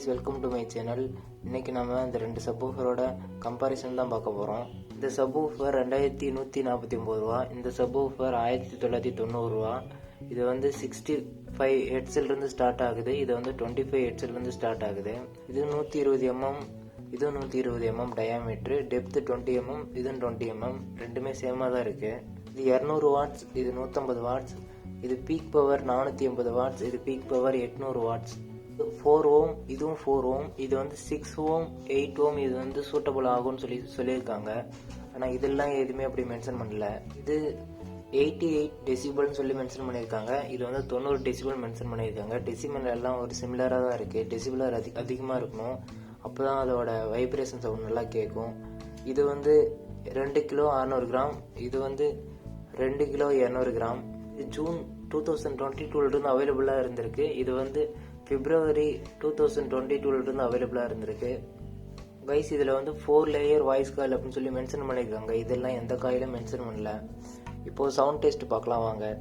guys, welcome to my channel. இன்னைக்கு நாம இந்த ரெண்டு சப்வூஃபரோட கம்பேரிசன் தான் பார்க்க போறோம். இந்த சப்வூஃபர் 2149 ரூபா, இந்த சப்வூஃபர் 1990 ரூபா. இது வந்து 65 ஹெர்ட்ஸ்ல இருந்து ஸ்டார்ட் ஆகுது. இது வந்து 25 ஹெர்ட்ஸ்ல இருந்து ஸ்டார்ட் ஆகுது. இது 120 mm, இது 120 mm டயாமீட்டர், டெப்த் 20 mm, இது 20 mm. ரெண்டுமே சேமா தான் இருக்கு. இது 200 வாட்ஸ், இது 150 வாட்ஸ். இது பீக் பவர் 480 வாட்ஸ், இது பீக் பவர் 800 வாட்ஸ். 4 ohm, இதுவும் 4 ohm. இது வந்து 6 ohm, 8 ohm. இது வந்து சூட்டபிள் ஆகும்னு சொல்லியிருக்காங்க. ஆனால் இதெல்லாம் எதுவுமே அப்படி மென்ஷன் பண்ணல. இது 88 டெசிபல்னு சொல்லி மென்ஷன் பண்ணியிருக்காங்க. இது வந்து 90 டெசிபல் மென்ஷன் பண்ணியிருக்காங்க. டெசிபல் எல்லாம் ஒரு சிமிலராக தான் இருக்குது. டெசிபலர் அதிகமாக இருக்கணும், அப்போ தான் அதோட வைப்ரேஷன் சவுண்ட் நல்லா கேட்கும். இது வந்து 2 கிலோ 600 கிராம், இது வந்து 2 கிலோ 200 கிராம். இது ஜூன் 2022 இருந்து அவைலபிளாக இருந்திருக்கு. இது வந்து பிப்ரவரி 2022 இருந்து அவைலபிளாக இருந்திருக்கு. கைஸ், இதில் வந்து 4 லேயர் வாய்ஸ் காயில் அப்படின்னு சொல்லி மென்ஷன் பண்ணியிருக்காங்க. இதெல்லாம் எந்த காயிலும் மென்ஷன் பண்ணல. இப்போது சவுண்ட் டெஸ்ட் பார்க்கலாம் வாங்க.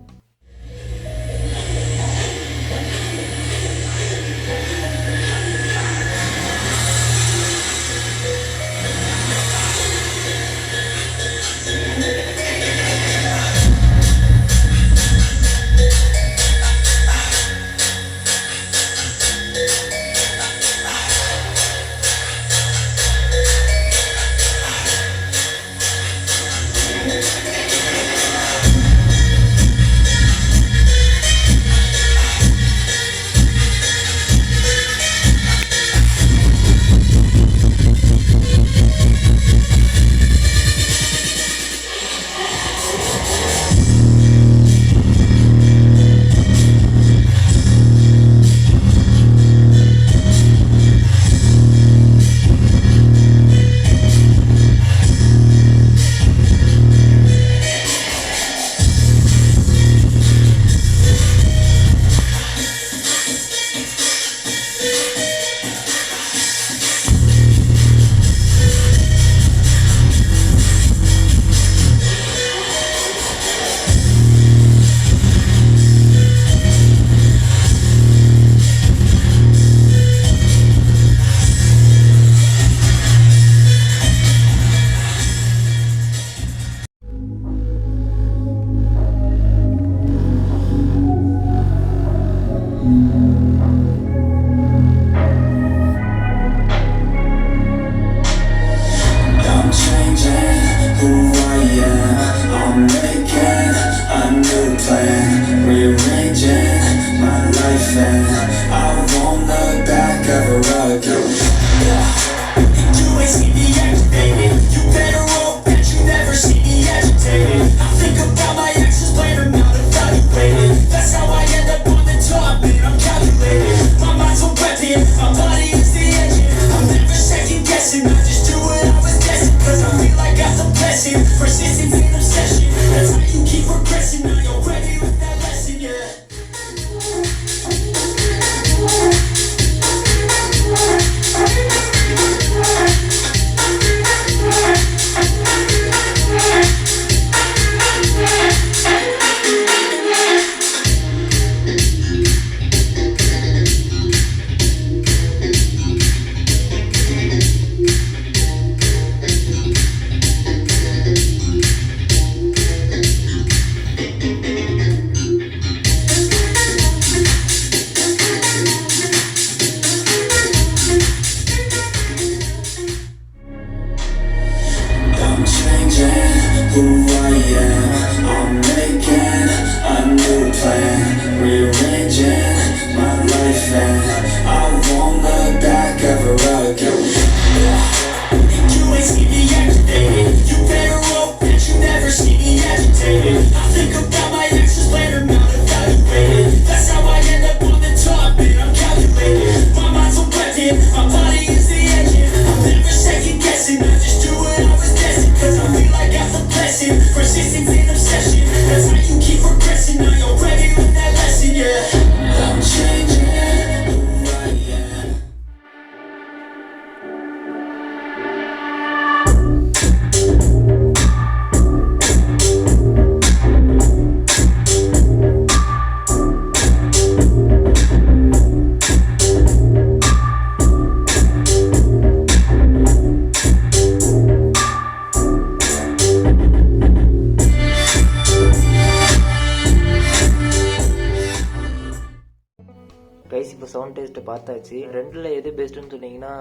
பார்த்தாச்சு. ரெண்டில் எது பெஸ்ட்டுன்னு சொன்னீங்கன்னா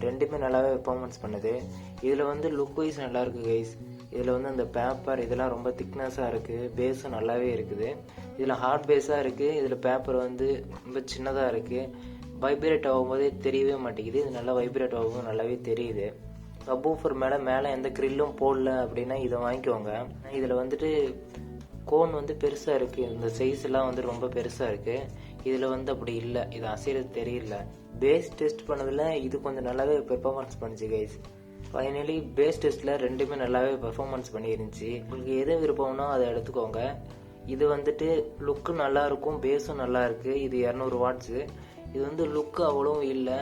ரெண்டுமே நல்லாவே பெர்ஃபார்மன்ஸ் பண்ணுது. இதில் வந்து லுக் வைஸ் நல்லா இருக்குது கைஸ். இதில் வந்து அந்த பேப்பர் இதெல்லாம் ரொம்ப திக்னஸாக இருக்குது, பேஸும் நல்லாவே இருக்குது. இதில் ஹார்ட் பேஸாக இருக்குது, இதில் பேப்பர் வந்து ரொம்ப சின்னதாக இருக்குது. வைப்ரேட் ஆகும்போதே தெரியவே மாட்டேங்குது. இது நல்லா வைப்ரேட் ஆகும் நல்லாவே தெரியுது. சப்வூஃபர் மேலே எந்த கிரில்லும் போடல அப்படின்னா இதை வாங்கிக்கோங்க. இதில் வந்துட்டு கோன் வந்து பெருசாக இருக்குது, இந்த சைஸ் எல்லாம் வந்து ரொம்ப பெருசாக இருக்குது. இதில் வந்து அப்படி இல்லை, இது அசைறது தெரியல. பேஸ் டெஸ்ட் பண்ணதில் இது கொஞ்சம் நல்லாவே பெர்ஃபார்மன்ஸ் பண்ணிச்சு கைஸ். ஃபைனலி பேஸ் டெஸ்ட்டில் ரெண்டுமே நல்லாவே பெர்ஃபார்மன்ஸ் பண்ணிருந்துச்சு. உங்களுக்கு எது விருப்பம்னோ அதை எடுத்துக்கோங்க. இது வந்துட்டு லுக்கு நல்லாயிருக்கும், பேஸும் நல்லா இருக்குது. இது 200 வாட்ஸு. இது வந்து லுக்கு அவ்வளவும் இல்லை,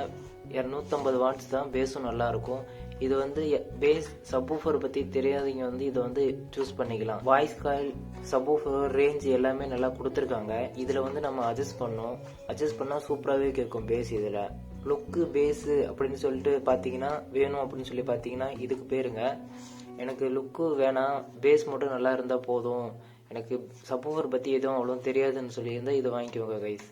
250 வாட்ஸ் தான். பேஸும் நல்லாயிருக்கும். இது வந்து பேஸ் சப்வூஃபர் பற்றி தெரியாதவங்க வந்து இதை வந்து சூஸ் பண்ணிக்கலாம். வாய்ஸ் காயில், சப்வூஃபர் ரேஞ்ச் எல்லாமே நல்லா கொடுத்துருக்காங்க. இதில் வந்து நம்ம அட்ஜஸ்ட் பண்ணால் சூப்பராகவே கேட்கும் பேஸ். இதில் லுக்கு பேஸு அப்படின்னு சொல்லிட்டு பார்த்தீங்கன்னா வேணும் அப்படின்னு சொல்லி பார்த்தீங்கன்னா இதுக்கு பேருங்க. எனக்கு லுக்கு வேணாம், பேஸ் மட்டும் நல்லா இருந்தால் போதும், எனக்கு சப்வூஃபர் பற்றி எதுவும் அவ்வளோ தெரியாதுன்னு சொல்லியிருந்தால் இதை வாங்கிக்கோங்க கைஸ்.